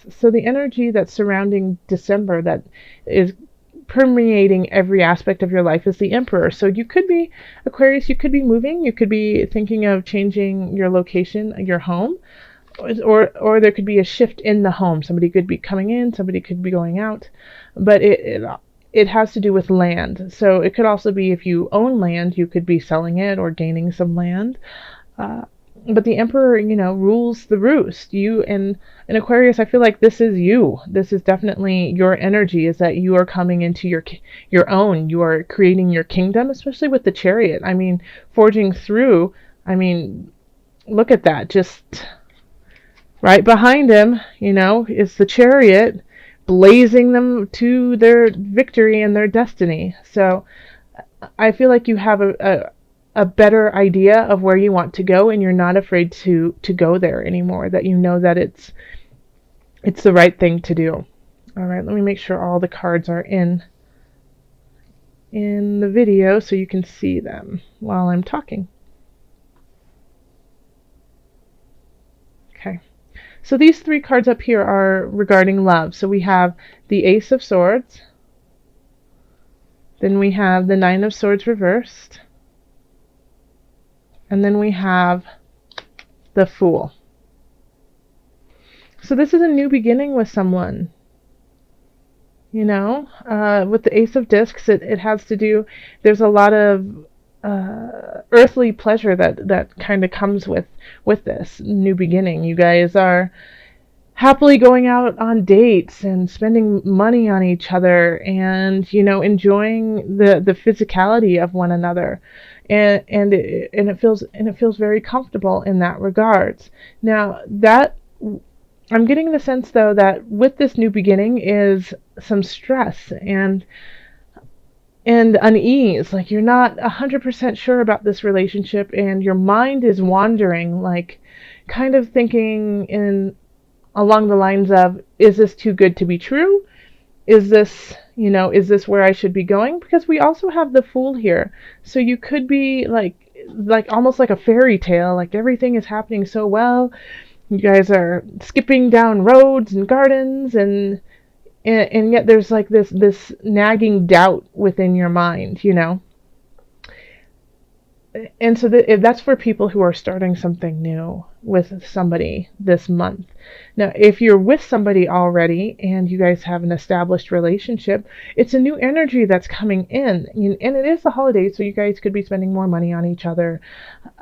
So the energy that's surrounding December that is permeating every aspect of your life is the Emperor. So you could be, Aquarius, you could be moving, you could be thinking of changing your location, your home, or there could be a shift in the home. Somebody could be coming in, somebody could be going out, but it has to do with land. So it could also be if you own land, you could be selling it or gaining some land. Uh, but the Emperor, rules the roost. You and in Aquarius, I feel like this is you. This is definitely your energy. Is that you are coming into your own. You are creating your kingdom, especially with the Chariot. I mean, forging through. I mean, look at that. Just right behind him, is the Chariot, blazing them to their victory and their destiny. So I feel like you have a better idea of where you want to go, and you're not afraid to go there anymore, that you know that it's the right thing to do. All right, let me make sure all the cards are in the video so you can see them while I'm talking. Okay. So these 3 cards up here are regarding love. So we have the Ace of Swords, then we have the 9 of Swords reversed, and then we have the Fool. So this is a new beginning with someone. With the Ace of Discs, it has to do, there's a lot of earthly pleasure that kind of comes with this new beginning. You guys are happily going out on dates and spending money on each other, and enjoying the physicality of one another, and it feels very comfortable in that regards. Now that I'm getting the sense, though, that with this new beginning is some stress and unease. Like you're not 100% sure about this relationship, and your mind is wandering, like kind of thinking along the lines of, is this too good to be true? Is this where I should be going? Because we also have the Fool here. So you could be like almost like a fairy tale, like everything is happening so well. You guys are skipping down roads and gardens, and yet there's like this nagging doubt within your mind, And so that's for people who are starting something new with somebody this month. Now, if you're with somebody already and you guys have an established relationship, it's a new energy that's coming in. And it is the holidays, so you guys could be spending more money on each other,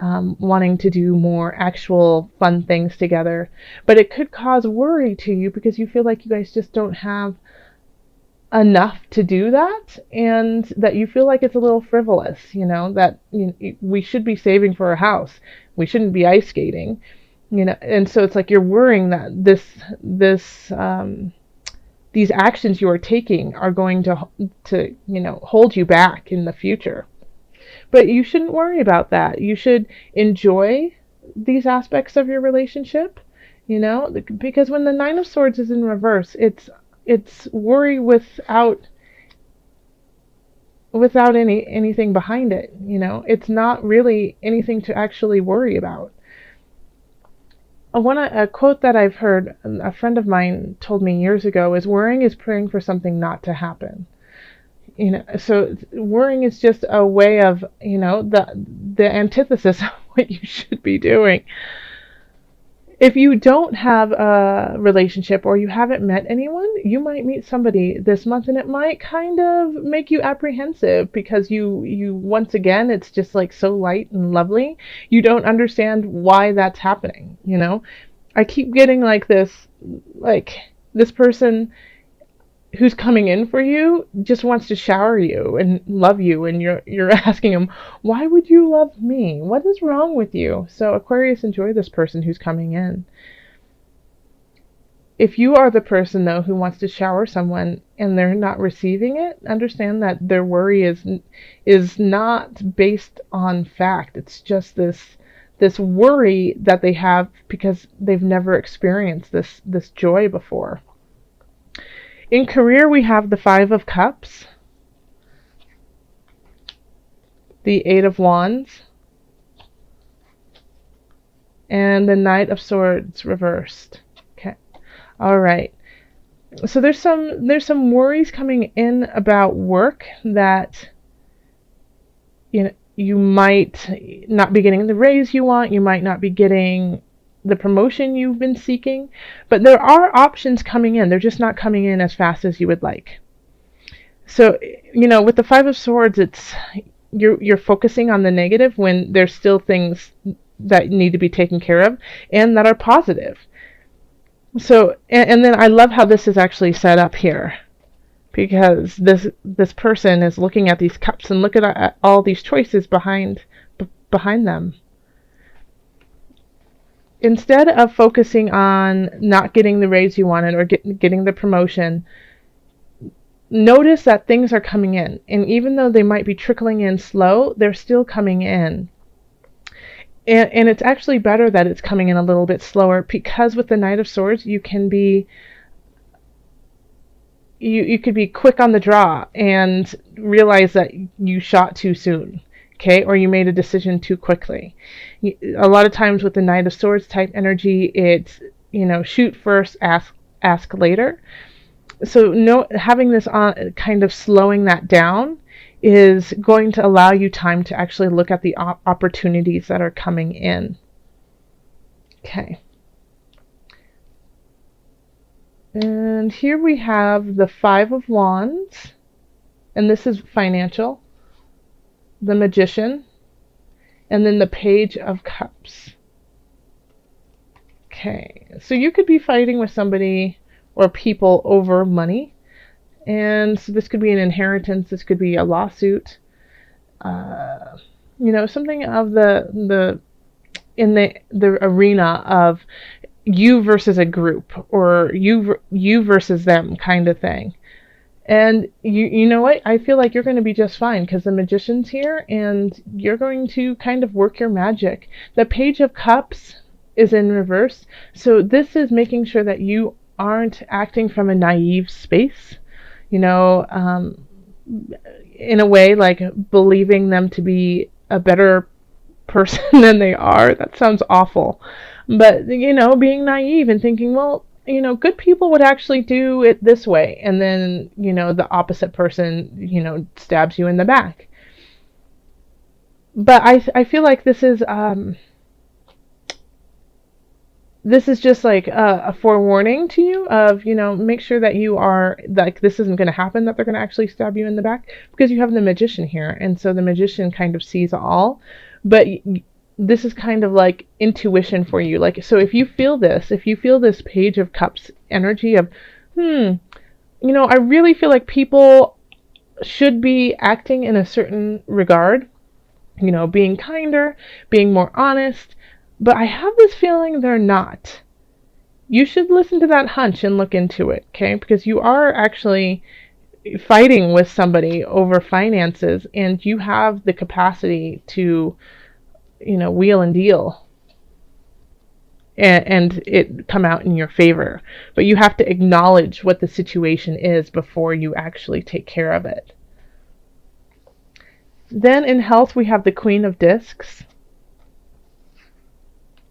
wanting to do more actual fun things together. But it could cause worry to you because you feel like you guys just don't have enough to do that, and that you feel like it's a little frivolous, that we should be saving for a house. We shouldn't be ice skating, and so it's like you're worrying that these actions you are taking are going to hold you back in the future. But you shouldn't worry about that. You should enjoy these aspects of your relationship, because when the 9 of Swords is in reverse, it's worry without anything behind it. It's not really anything to actually worry about. A quote that I've heard, a friend of mine told me years ago, is worrying is praying for something not to happen. So worrying is just a way of, the antithesis of what you should be doing. If you don't have a relationship or you haven't met anyone, you might meet somebody this month, and it might kind of make you apprehensive because you once again, it's just like so light and lovely. You don't understand why that's happening, I keep getting like this person who's coming in for you just wants to shower you and love you, and you're asking him, why would you love me? What is wrong with you? So Aquarius, enjoy this person who's coming in. If you are the person, though, who wants to shower someone and they're not receiving it, understand that their worry is not based on fact. It's just this worry that they have because they've never experienced this joy before. In career, we have the 5 of Cups, the 8 of Wands, and the Knight of Swords reversed. Okay. All right. So there's some worries coming in about work that you might not be getting the raise you want, you might not be getting the promotion you've been seeking, but there are options coming in. They're just not coming in as fast as you would like. So, with the Five of Swords, it's you're focusing on the negative when there's still things that need to be taken care of and that are positive. So, and then I love how this is actually set up here, because this person is looking at these cups and look at all these choices behind them. Instead of focusing on not getting the raise you wanted or getting the promotion, notice that things are coming in, and even though they might be trickling in slow, they're still coming in. And it's actually better that it's coming in a little bit slower, because with the Knight of Swords, you can be you could be quick on the draw and realize that you shot too soon, okay, or you made a decision too quickly. A lot of times with the Knight of Swords type energy, it's shoot first, ask later. So having this on, kind of slowing that down, is going to allow you time to actually look at the opportunities that are coming in. Okay. And here we have the Five of Wands, and this is financial, the Magician, and then the Page of Cups. Okay, so you could be fighting with somebody or people over money, and so this could be an inheritance, this could be a lawsuit, something of the in the arena of you versus a group, or you versus them kind of thing. And you know what? I feel like you're going to be just fine, because the Magician's here and you're going to kind of work your magic. The Page of Cups is in reverse. So this is making sure that you aren't acting from a naive space, in a way, like believing them to be a better person than they are. That sounds awful. But, being naive and thinking, well, good people would actually do it this way. And then, the opposite person, stabs you in the back. But I feel like this is just like a forewarning to you of, make sure that you are, like, this isn't going to happen, that they're going to actually stab you in the back, because you have the Magician here. And so the Magician kind of sees all. But this is kind of like intuition for you. Like, so if you feel this Page of Cups energy of, I really feel like people should be acting in a certain regard, being kinder, being more honest, but I have this feeling they're not. You should listen to that hunch and look into it, okay? Because you are actually fighting with somebody over finances, and you have the capacity to wheel and deal and it come out in your favor. But you have to acknowledge what the situation is before you actually take care of it. Then in health, we have the Queen of Discs,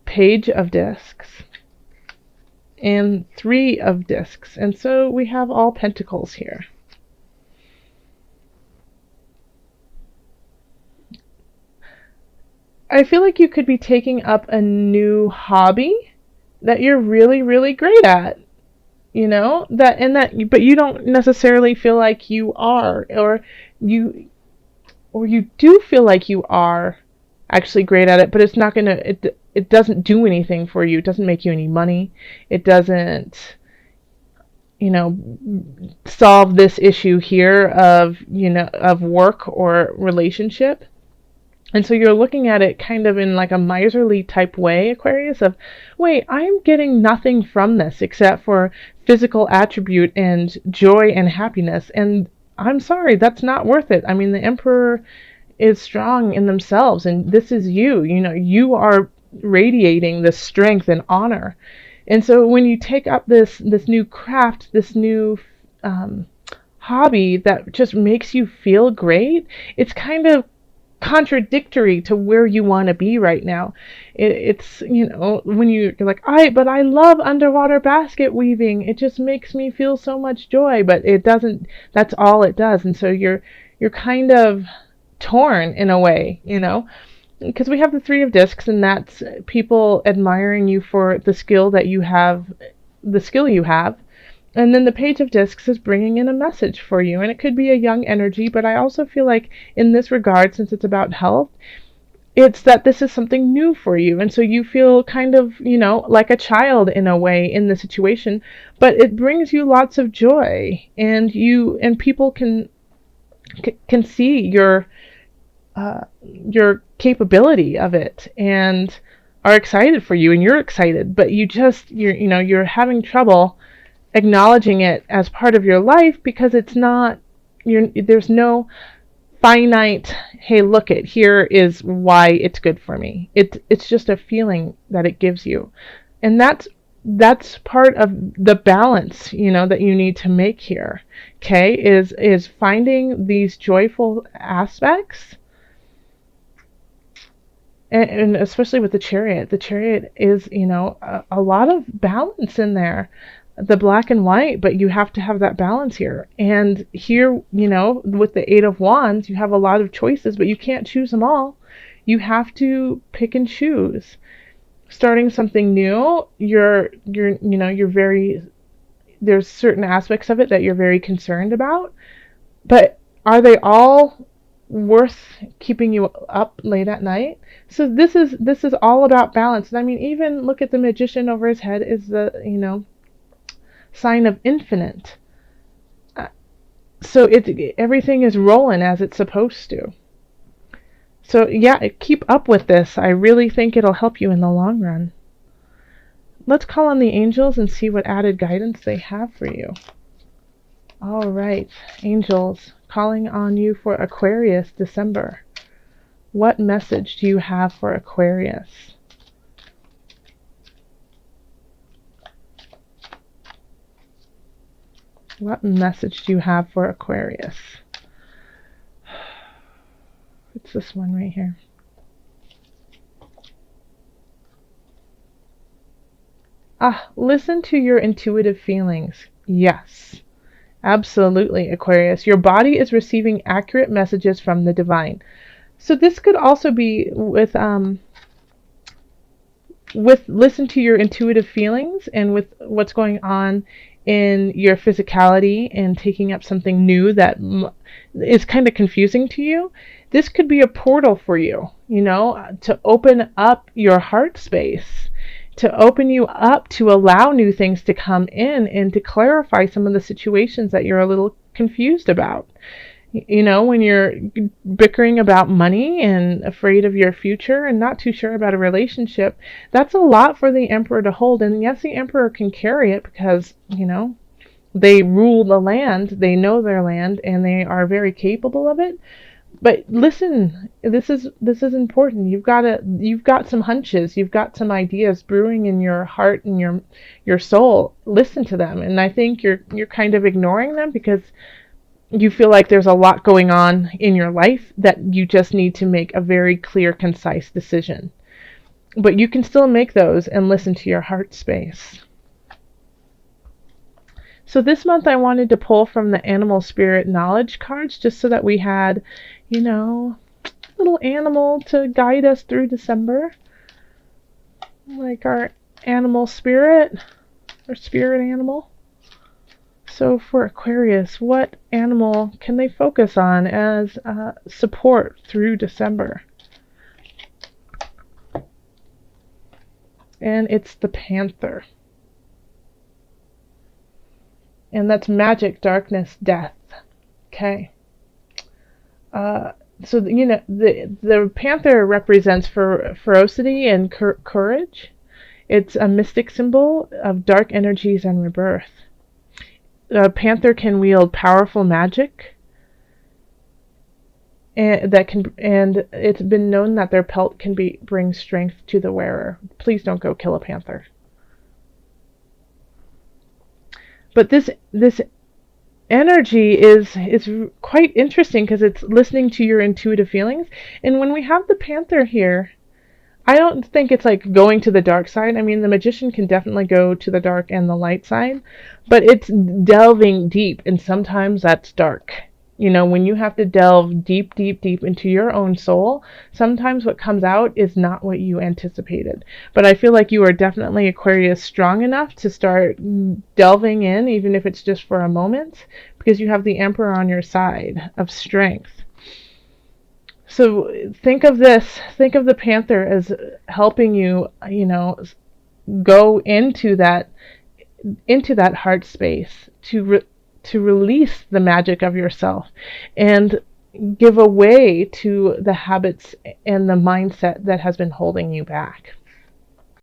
Page of Discs, and Three of Discs. And so we have all Pentacles here. I feel like you could be taking up a new hobby that you're really, really great at, but you don't necessarily feel like you are, or you do feel like you are actually great at it, but it's not gonna, it doesn't do anything for you. It doesn't make you any money. It doesn't, solve this issue here of work or relationship. And so you're looking at it kind of in like a miserly type way, Aquarius, of, wait, I'm getting nothing from this except for physical attribute and joy and happiness. And I'm sorry, that's not worth it. I mean, the Emperor is strong in themselves, and this is you. You are radiating this strength and honor. And so when you take up this new craft, this new hobby that just makes you feel great, it's kind of contradictory to where you want to be right now. It's, you know, when you're like, but I love underwater basket weaving. It just makes me feel so much joy, but it doesn't, that's all it does. And so you're kind of torn in a way, you know, because we have the Three of Discs, and that's people admiring you for the skill that you have, the skill you have. And then the Page of Discs is bringing in a message for you. And it could be a young energy, but I also feel like in this regard, since it's about health, it's that this is something new for you. And so you feel kind of, you know, like a child in a way in the situation, but it brings you lots of joy. And people can see your capability of it and are excited for you, and you're excited, but you're having trouble acknowledging it as part of your life because it's not, there's no finite, hey, look, here is why it's good for me. It's just a feeling that it gives you. And that's part of the balance, you know, that you need to make here. Okay, is finding these joyful aspects. And especially with the Chariot. The Chariot is, you know, a lot of balance in there. The black and white, but you have to have that balance here. And here, you know, with the Eight of Wands, you have a lot of choices, but you can't choose them all. You have to pick and choose. Starting something new, there's certain aspects of it that you're very concerned about, but are they all worth keeping you up late at night? So this is all about balance. And I mean, even look at the Magician over his head is the, you know, sign of infinite. So everything is rolling as it's supposed to. So yeah, keep up with this. I really think it'll help you in the long run. Let's call on the angels and see what added guidance they have for you. All right, angels, calling on you for Aquarius, December. What message do you have for Aquarius? What message do you have for Aquarius? It's this one right here. Listen to your intuitive feelings. Yes, absolutely, Aquarius. Your body is receiving accurate messages from the divine. So this could also be with listen to your intuitive feelings, and with what's going on in your physicality and taking up something new that is kind of confusing to you. This could be a portal for you, you know, to open up your heart space, to open you up to allow new things to come in and to clarify some of the situations that you're a little confused about. You know, when you're bickering about money and afraid of your future and not too sure about a relationship, that's a lot for the Emperor to hold. And yes, the Emperor can carry it because, you know, they rule the land, they know their land, and they are very capable of it. But listen, this is important. You've got some hunches, you've got some ideas brewing in your heart and your soul. Listen to them. And I think you're kind of ignoring them because you feel like there's a lot going on in your life that you just need to make a very clear, concise decision. But you can still make those and listen to your heart space. So this month I wanted to pull from the animal spirit knowledge cards just so that we had, you know, a little animal to guide us through December. Like our animal spirit, or spirit animal. So for Aquarius, what animal can they focus on as support through December? And it's the panther. And that's magic, darkness, death. Okay. So, you know, the panther represents ferocity and courage. It's a mystic symbol of dark energies and rebirth. A panther can wield powerful magic, and it's been known that their pelt can bring strength to the wearer. Please don't go kill a panther. But this energy is quite interesting because it's listening to your intuitive feelings. And when we have the Panther here, I don't think it's like going to the dark side. I mean, the Magician can definitely go to the dark and the light side, but it's delving deep, and sometimes that's dark. You know, when you have to delve deep, deep, deep into your own soul, sometimes what comes out is not what you anticipated. But I feel like you are definitely, Aquarius, strong enough to start delving in, even if it's just for a moment, because you have the Emperor on your side of strength. So think of this, think of the Panther as helping you, you know, go into that heart space to release the magic of yourself and give away to the habits and the mindset that has been holding you back.